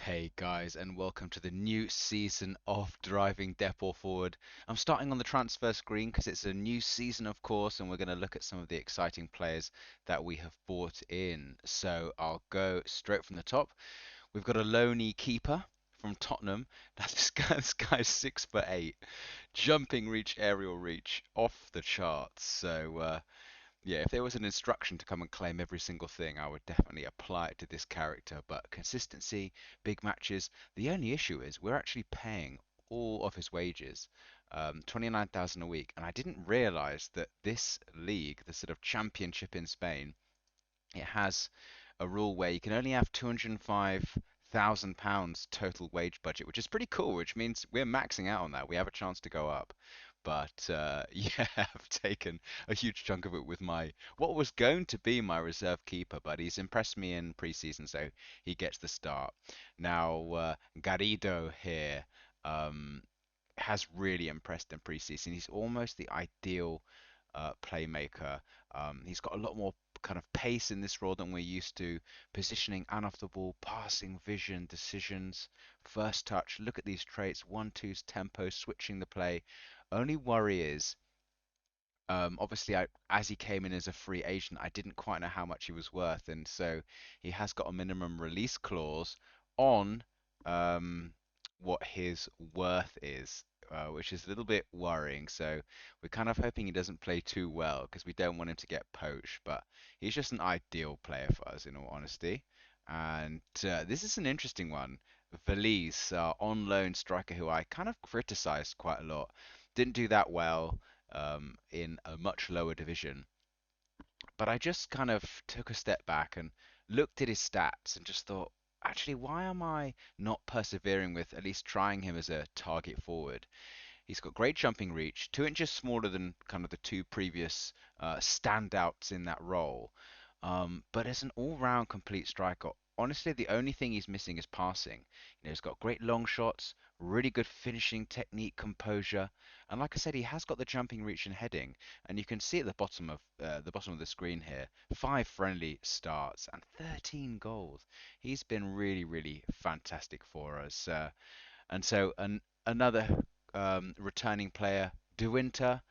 Hey guys, and welcome to the new season of Driving Dépor Forward. I'm starting on the transfer screen because it's a new season, of course, and we're going to look at some of the exciting players that we have bought in. So I'll go straight from the top. We've got a loanee keeper from Tottenham. Now this guy's 6'8", jumping reach, aerial reach, off the charts. Yeah, if there was an instruction to come and claim every single thing, I would definitely apply it to this character. But consistency, big matches. The only issue is we're actually paying all of his wages, 29,000 a week, and I didn't realize that this league, the sort of championship in Spain, it has a rule where you can only have £205,000 total wage budget, which is pretty cool, which means we're maxing out on that. We have a chance to go up. But yeah, I've taken a huge chunk of it with my what was going to be my reserve keeper, but he's impressed me in preseason, so he gets the start. Now, Garrido here um, has really impressed in preseason. He's almost the ideal playmaker. He's got a lot more kind of pace in this role than we're used to. Positioning and off the ball, passing, vision, decisions, first touch. Look at these traits: one, two's tempo, switching the play. Only worry is obviously, as he came in as a free agent, I didn't quite know how much he was worth, and so he has got a minimum release clause on um, what his worth is, which is a little bit worrying. So we're kind of hoping he doesn't play too well because we don't want him to get poached. But he's just an ideal player for us, in all honesty. And this is an interesting one. Valise, on loan striker, who I kind of criticized quite a lot, didn't do that well in a much lower division. But I just kind of took a step back and looked at his stats and just thought, actually, why am I not persevering with at least trying him as a target forward? He's got great jumping reach, 2 inches smaller than kind of the two previous standouts in that role. But as an all-round complete striker, honestly, the only thing he's missing is passing. He's got great long shots, really good finishing technique, composure, and like I said, he has got the jumping reach and heading. And you can see at the bottom of the screen here, 5 friendly starts and 13 goals. He's been really, really fantastic for us. Another returning player, De Winter.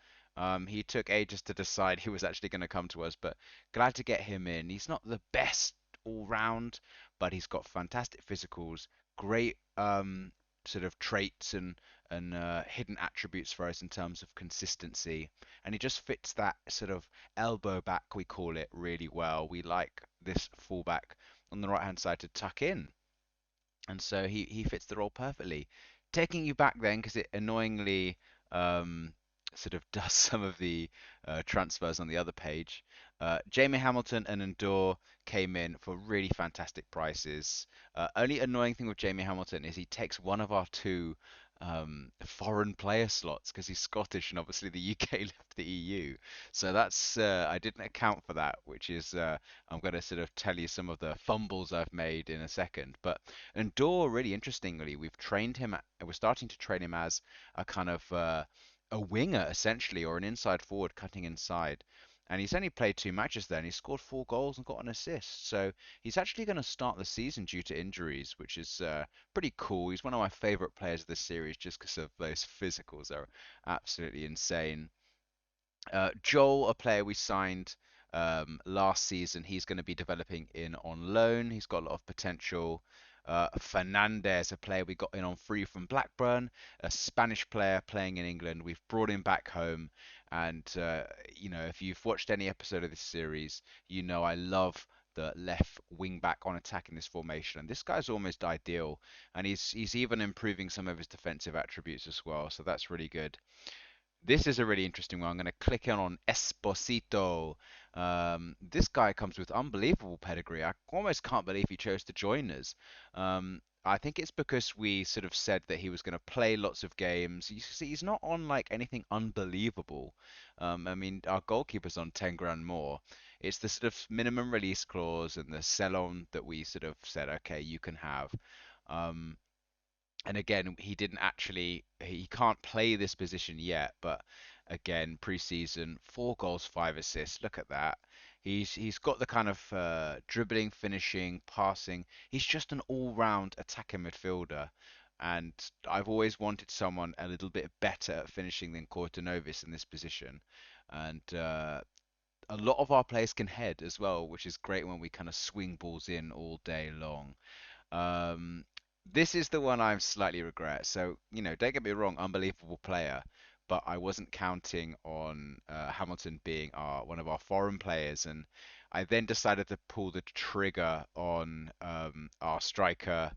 He took ages to decide he was actually going to come to us, but glad to get him in. He's not the best all round, but he's got fantastic physicals, great sort of traits and hidden attributes for us in terms of consistency, and he just fits that sort of elbow back we call it really well. We like this fullback on the right hand side to tuck in, and so he fits the role perfectly. Taking you back then, because it annoyingly um, sort of does some of the transfers on the other page. Jamie Hamilton and Endor came in for really fantastic prices. Only annoying thing with Jamie Hamilton is he takes one of our two foreign player slots because he's Scottish and obviously the UK left the EU. So that's I didn't account for that, which is I'm going to sort of tell you some of the fumbles I've made in a second. But Endor, really interestingly, we're starting to train him as a kind of a winger essentially, or an inside forward cutting inside. And he's only played 2 matches there, and he scored 4 goals and got an assist. So he's actually going to start the season due to injuries, which is pretty cool. He's one of my favorite players of this series just because of those physicals. They're absolutely insane. Joel, a player we signed last season, he's going to be developing in on loan. He's got a lot of potential. Fernandez, a player we got in on free from Blackburn, a Spanish player playing in England. We've brought him back home, and if you've watched any episode of this series, you know I love the left wing back on attack in this formation, and this guy's almost ideal, and he's even improving some of his defensive attributes as well. So that's really good. This is a really interesting one. I'm going to click in on Esposito. This guy comes with unbelievable pedigree. I almost can't believe he chose to join us. I think it's because we sort of said that he was going to play lots of games. You see, he's not on like anything unbelievable. I mean, our goalkeeper's on 10 grand more. It's the sort of minimum release clause and the sell on that we sort of said, okay, you can have. Um, and again, he can't play this position yet, but again, preseason, 4 goals, 5 assists. Look at that. He's got the kind of dribbling, finishing, passing. He's just an all-round attacking midfielder, and I've always wanted someone a little bit better at finishing than Kortonovis in this position. And a lot of our players can head as well, which is great when we kind of swing balls in all day long. Um, this is the one I slightly regret. So, don't get me wrong, unbelievable player, but I wasn't counting on Hamilton being one of our foreign players, and I then decided to pull the trigger on our striker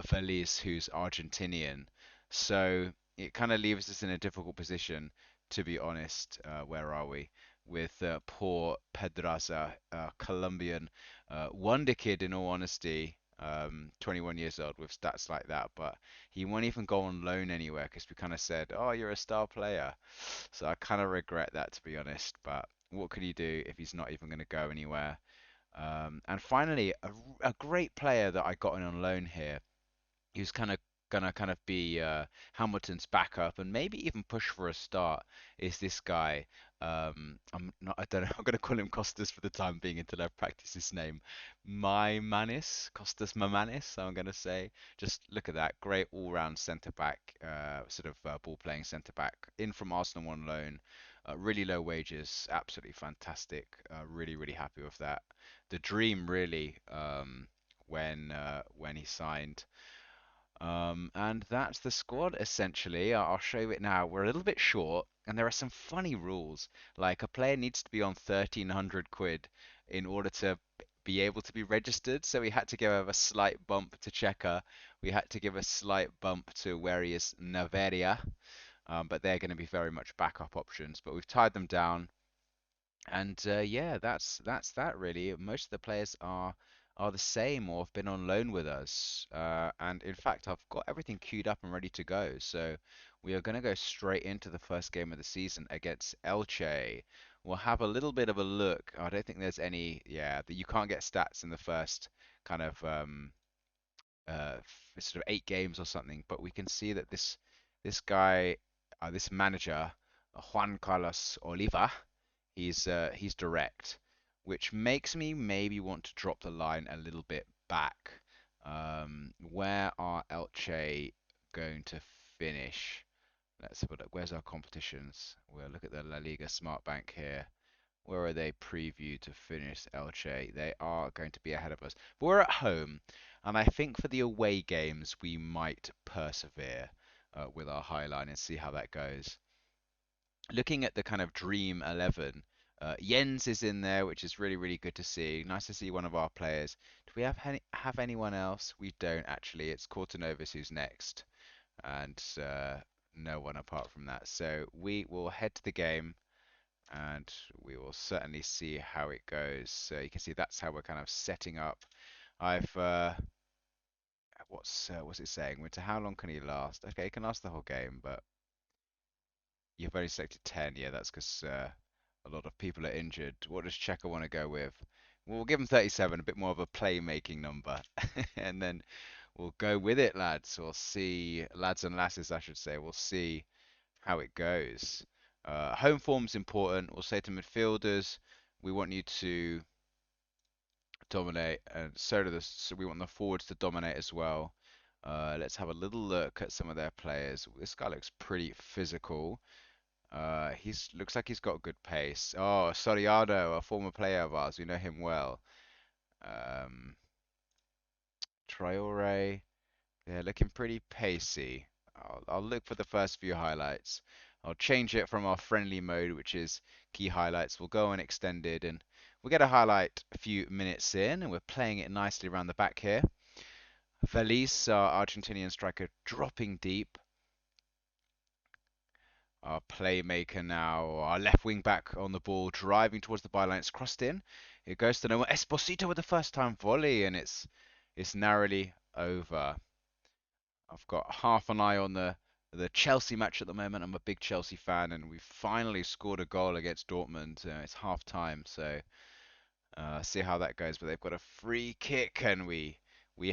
Feliz, who's Argentinian. So it kind of leaves us in a difficult position, to be honest. Where are we? With poor Pedraza, Colombian wonder kid, in all honesty, 21 years old with stats like that, but he won't even go on loan anywhere because we kind of said, "Oh, you're a star player." So I kind of regret that, to be honest. But what could he do if he's not even going to go anywhere? And finally, a great player that I got in on loan here, who's kind of gonna kind of be Hamilton's backup and maybe even push for a start, is this guy. I don't know. I'm gonna call him Costas for the time being until I practice his name. Manis, Costas Mamanis. I'm gonna say. Just look at that, great all-round centre back, sort of ball-playing centre back, in from Arsenal on loan. Really low wages, absolutely fantastic. Really, really happy with that. The dream, really, when he signed. And that's the squad essentially. I'll show you it now. We're a little bit short, and there are some funny rules. Like a player needs to be on 1,300 quid in order to be able to be registered. So we had to give a slight bump to Checker. We had to give a slight bump to where he is Naveria. But they're going to be very much backup options. But we've tied them down. And yeah, that's that really. Most of the players are the same or have been on loan with us. And in fact, I've got everything queued up and ready to go. So we are going to go straight into the first game of the season against Elche. We'll have a little bit of a look. I don't think there's any, yeah, that you can't get stats in the first kind of sort of 8 games or something. But we can see that this guy, this manager, Juan Carlos Oliva. He's direct, which makes me maybe want to drop the line a little bit back. Where are Elche going to finish? Let's have a look. Where's our competitions? We'll look at the La Liga Smart Bank here. Where are they previewed to finish, Elche? They are going to be ahead of us. But we're at home, and I think for the away games we might persevere with our high line and see how that goes. Looking at the kind of dream 11, Jens is in there, which is really, really good to see. Nice to see one of our players. Do we have anyone else? We don't actually. It's Kortonovas who's next, and no one apart from that. So we will head to the game, and we will certainly see how it goes. So you can see that's how we're kind of setting up. I've what's it saying? Winter, how long can he last? Okay, he can last the whole game, but you've only selected 10. Yeah, that's because a lot of people are injured. What does Checker want to go with? Well, we'll give him 37, a bit more of a playmaking number. And then we'll go with it, lads. We'll see, lads and lasses, I should say. We'll see how it goes. Home form's important. We'll say to midfielders, we want you to dominate, and so we want the forwards to dominate as well. Let's have a little look at some of their players. This guy looks pretty physical. He's looks like he's got good pace. Oh, Soriano, a former player of ours, we know him well. Um, Traore, yeah, looking pretty pacey. I'll look for the first few highlights. I'll change it from our friendly mode, which is key highlights. We'll go on extended, and we'll get a highlight a few minutes in, and we're playing it nicely around the back here. Feliz, our Argentinian striker, dropping deep. Our playmaker now, our left wing back on the ball, driving towards the byline. It's crossed in. It goes to no one. Esposito with the first time volley, and it's narrowly over. I've got half an eye on the Chelsea match at the moment. I'm a big Chelsea fan, and we finally scored a goal against Dortmund. It's half time, so see how that goes. But they've got a free kick, and we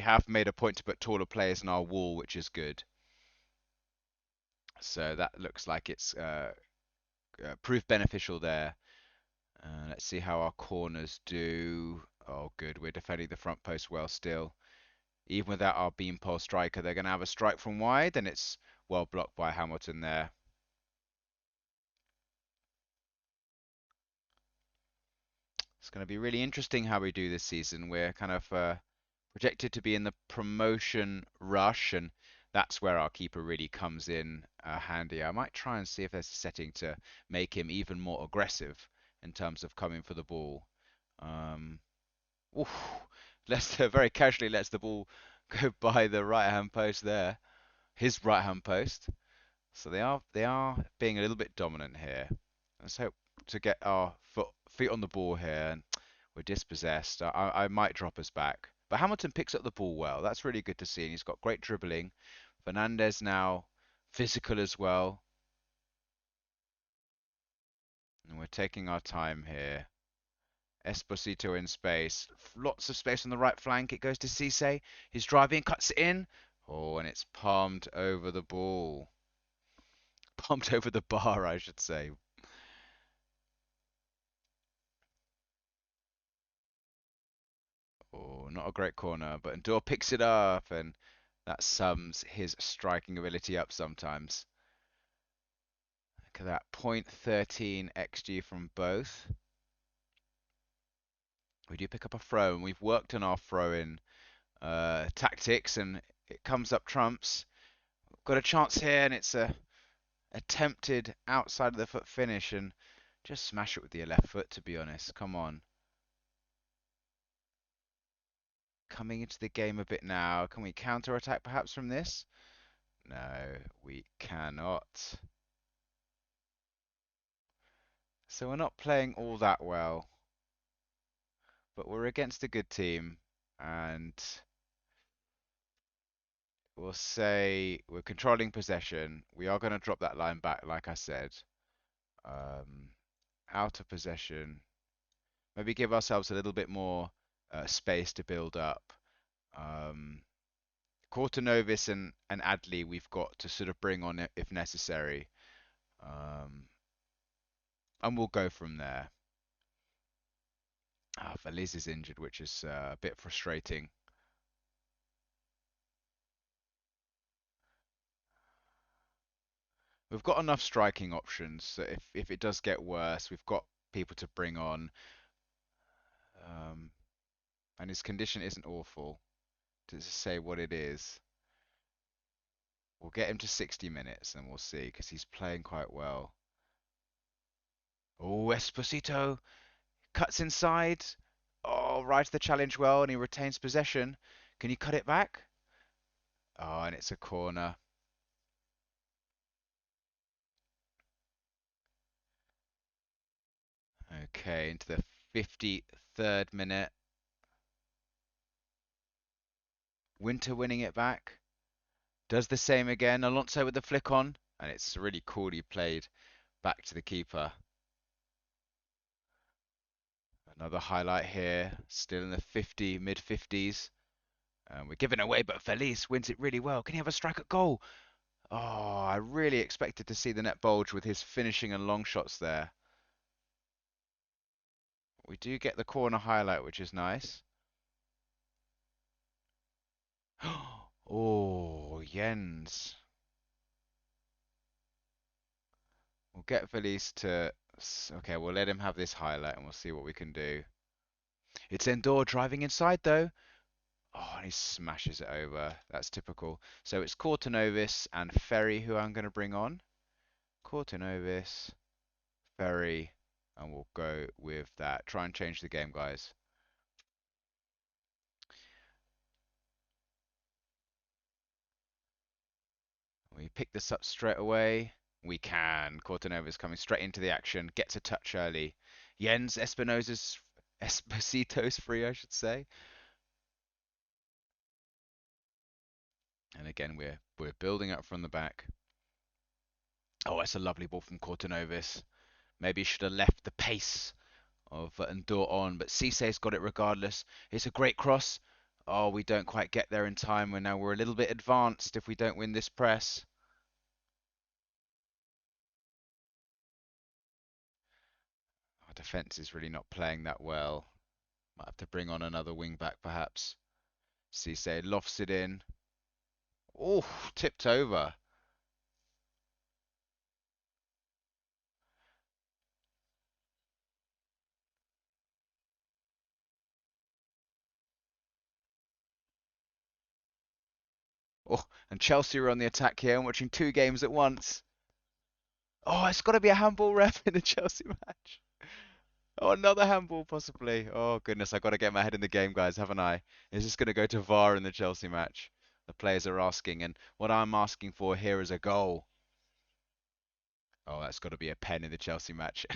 have made a point to put taller players in our wall, which is good. So that looks like it's proved beneficial there. Let's see how our corners do. Oh, good. We're defending the front post well still. Even without our beanpole striker, they're going to have a strike from wide, and it's well blocked by Hamilton there. It's going to be really interesting how we do this season. We're kind of projected to be in the promotion rush, and that's where our keeper really comes in handy. I might try and see if there's a setting to make him even more aggressive in terms of coming for the ball. Um, oof, Leicester very casually lets the ball go by the right-hand post there, his right-hand post. So they are being a little bit dominant here. Let's hope to get our feet on the ball here. And we're dispossessed. I might drop us back. But Hamilton picks up the ball well. That's really good to see. And he's got great dribbling. Fernandez now physical as well. And we're taking our time here. Esposito in space. Lots of space on the right flank. It goes to Cisse. He's driving, cuts it in. Oh, and it's palmed over the ball. Palmed over the bar, I should say. Oh, not a great corner, but Endor picks it up, and that sums his striking ability up sometimes. Look at that, 0.13 XG from both. We do pick up a throw, and we've worked on our throw-in tactics, and it comes up trumps. Got a chance here, and it's a attempted outside of the foot finish, and just smash it with the left foot, to be honest. Come on. Coming into the game a bit now. Can we counter-attack perhaps from this? No, we cannot. So we're not playing all that well, but we're against a good team, and we'll say we're controlling possession. We are going to drop that line back, like I said. Um, Out of possession. Maybe give ourselves a little bit more space to build up. Um, Kortonovis and Adley we've got to sort of bring on it if necessary. Um, and we'll go from there. Feliz is injured, which is a bit frustrating. We've got enough striking options, so if it does get worse, we've got people to bring on. Um, and his condition isn't awful. To just say what it is, we'll get him to 60 minutes and we'll see, because he's playing quite well. Oh, Esposito cuts inside. Oh, right to the challenge well, and he retains possession. Can you cut it back? Oh, and it's a corner. Okay, into the 53rd minute. Winter winning it back. Does the same again. Alonso with the flick on, and it's really coolly played back to the keeper. Another highlight here, still in the mid 50s. We're giving away, but Feliz wins it really well. Can he have a strike at goal? Oh, I really expected to see the net bulge with his finishing and long shots there. We do get the corner highlight, which is nice. Oh, Jens. We'll get Feliz to... Okay, we'll let him have this highlight and we'll see what we can do. It's Endor driving inside, though. Oh, and he smashes it over. That's typical. So it's Cortinovis and Ferry who I'm going to bring on. Cortinovis, Ferry, and we'll go with that. Try and change the game, guys. We pick this up straight away. We can. Cortinovis coming straight into the action. Gets a touch early. Jens Esposito's free, I should say. And again, we're building up from the back. Oh, that's a lovely ball from Cortinovis. Maybe he should have left the pace of Ndor on, but Cisse's got it regardless. It's a great cross. Oh, we don't quite get there in time. We're a little bit advanced if we don't win this press. defense is really not playing that well. Might have to bring on another wing back perhaps. Cisse lofts it in. Oh, tipped over. Oh, and Chelsea are on the attack here. I'm watching two games at once. Oh, it's got to be a handball ref in the Chelsea match. Oh, another handball possibly. Oh goodness, I got to get my head in the game, guys, haven't I? Is this going to go to VAR in the Chelsea match? The players are asking, and what I'm asking for here is a goal. Oh, that's got to be a pen in the Chelsea match.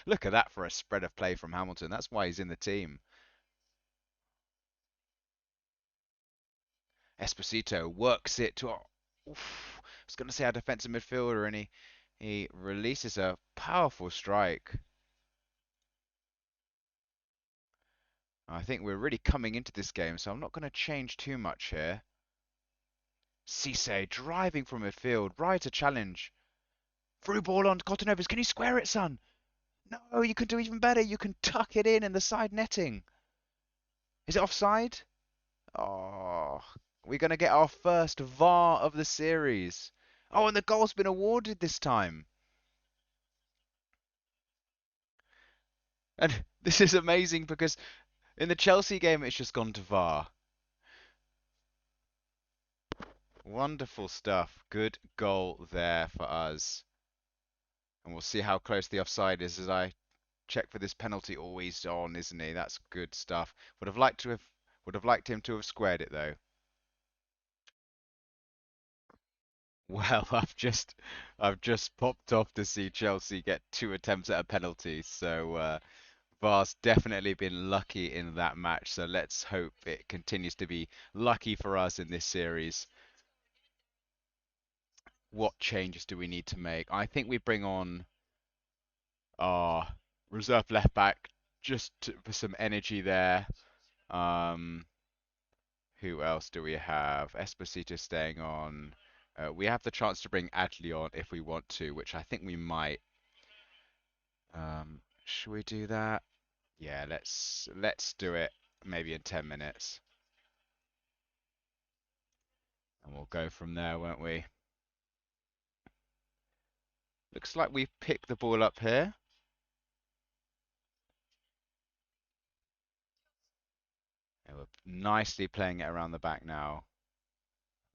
Look at that for a spread of play from Hamilton. That's why he's in the team. Esposito works it to. Oof, I was going to say our defensive midfielder, and he releases a powerful strike. I think we're really coming into this game, so I'm not going to change too much here. Cisse driving from midfield, right to challenge. Through ball on Cotonovas. Can you square it, son? No, you can do even better. You can tuck it in the side netting. Is it offside? Oh, we're going to get our first VAR of the series. Oh, and the goal's been awarded this time. And this is amazing because in the Chelsea game, it's just gone to VAR. Wonderful stuff. Good goal there for us. And we'll see how close the offside is as I check for this penalty. Always on, isn't he? That's good stuff. Would have liked him to have squared it though. Well, I've just popped off to see Chelsea get two attempts at a penalty. So VAR's definitely been lucky in that match. So let's hope it continues to be lucky for us in this series. What changes do we need to make? I think we bring on our reserve left back for some energy there. Um, who else do we have? Esposito staying on. We have the chance to bring Adley on if we want to, which I think we might. Should we do that? Yeah, let's do it. Maybe in 10 minutes, and we'll go from there, won't we? Looks like we've picked the ball up here. And we're nicely playing it around the back now.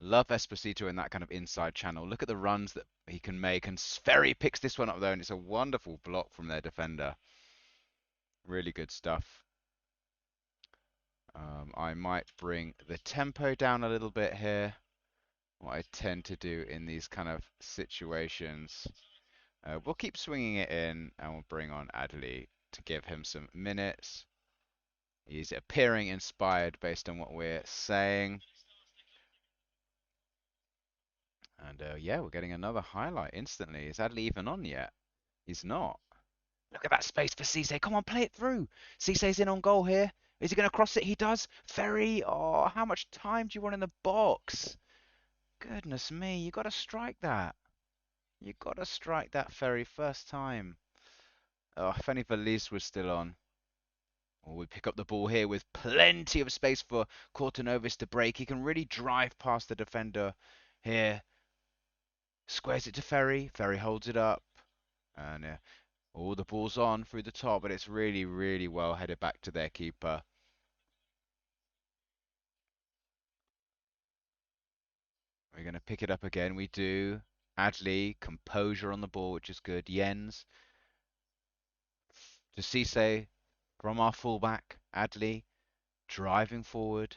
Love Esposito in that kind of inside channel. Look at the runs that he can make. And Sverry picks this one up though, and it's a wonderful block from their defender. Really good stuff. I might bring the tempo down a little bit here. What I tend to do in these kind of situations. We'll keep swinging it in, and we'll bring on Adley to give him some minutes. He's appearing inspired based on what we're saying. And yeah, we're getting another highlight instantly. Is Adley even on yet? He's not. Look at that space for Cisse. Come on, play it through. Cisse's in on goal here. Is he going to cross it? He does. Ferry. Oh, how much time do you want in the box? Goodness me, you got to strike that. You got to strike that, Ferry, first time. Oh, if only Valise was still on. Oh, we pick up the ball here with plenty of space for Courtonovis to break. He can really drive past the defender here. Squares it to Ferry. Ferry holds it up. And oh, the ball's on through the top, but it's really, really well headed back to their keeper. We're going to pick it up again. We do. Adley, composure on the ball, which is good. Jens to Cisse from our fullback. Adley driving forward.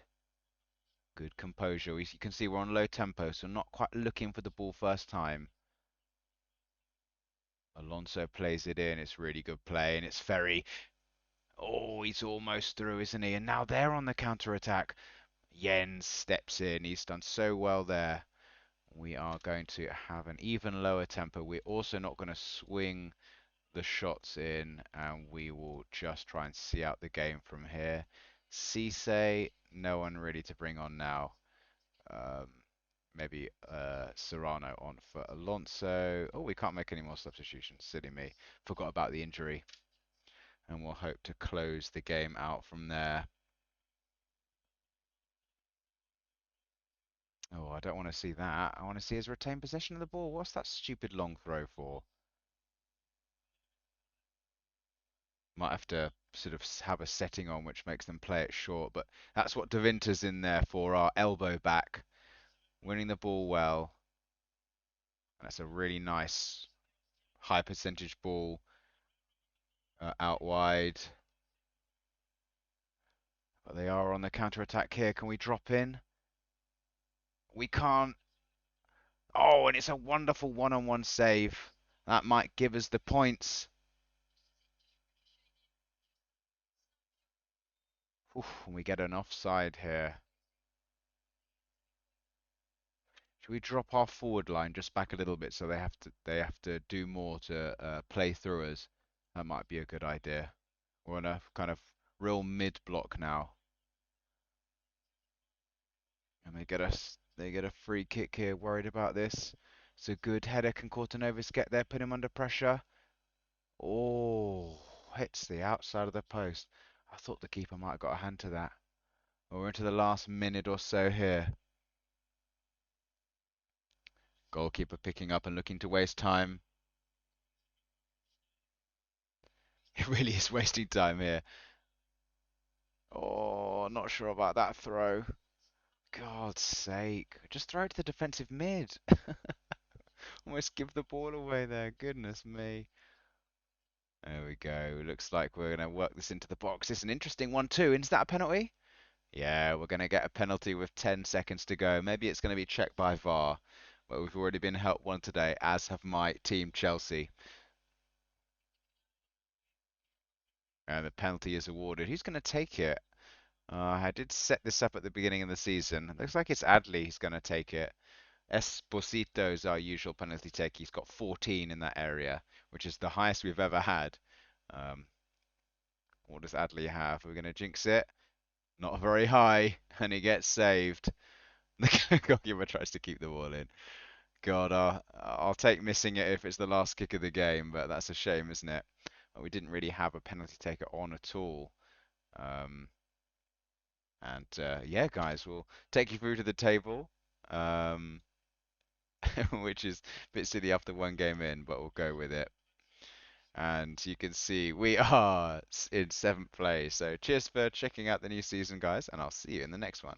Good composure. You can see we're on low tempo, so not quite looking for the ball first time. Alonso plays it in. It's really good play, and it's Ferry. Oh, he's almost through, isn't he? And now they're on the counter attack. Jens steps in. He's done so well there. We are going to have an even lower tempo. We're also not going to swing the shots in, and we will just try and see out the game from here. Cisse, no one really to bring on now. Um, maybe Serrano on for Alonso. Oh, we can't make any more substitutions. Silly me. Forgot about the injury. and we'll hope to close the game out from there. Oh, I don't want to see that. I want to see his retained possession of the ball. What's that stupid long throw for? Might have to sort of have a setting on which makes them play it short, but that's what Davinter's in there for, our elbow back, winning the ball well. That's a really nice high percentage ball out wide. But they are on the counter attack here. Can we drop in? We can't. Oh, and it's a wonderful one-on-one save. That might give us the points. Oof, and we get an offside here. Should we drop our forward line just back a little bit so they have to do more to play through us? That might be a good idea. We're on a kind of real mid block now, and they get a free kick here. Worried about this. It's a good header. Can Kortanovas get there? Put him under pressure. Oh, hits the outside of the post. I thought the keeper might have got a hand to that. We're into the last minute or so here. Goalkeeper picking up and looking to waste time. It really is wasting time here. Oh, not sure about that throw. God's sake. Just throw it to the defensive mid. Almost give the ball away there. Goodness me. There we go. Looks like we're going to work this into the box. It's an interesting one too. Is that a penalty? Yeah, we're going to get a penalty with 10 seconds to go. Maybe it's going to be checked by VAR, but we've already been helped one today, as have my team Chelsea. And the penalty is awarded. Who's going to take it? I did set this up at the beginning of the season. It looks like it's Adley who's going to take it. Esposito is our usual penalty taker. He's got 14 in that area, which is the highest we've ever had. Um, what does Adley have? We're going to jinx it. Not very high, and he gets saved. The goalkeeper tries to keep the ball in. God, I'll take missing it if it's the last kick of the game, but that's a shame, isn't it? We didn't really have a penalty taker on at all. Um, and yeah, guys, we'll take you through to the table, um, which is a bit silly after one game in, but we'll go with it. And you can see we are in seventh place. So cheers for checking out the new season, guys, and I'll see you in the next one.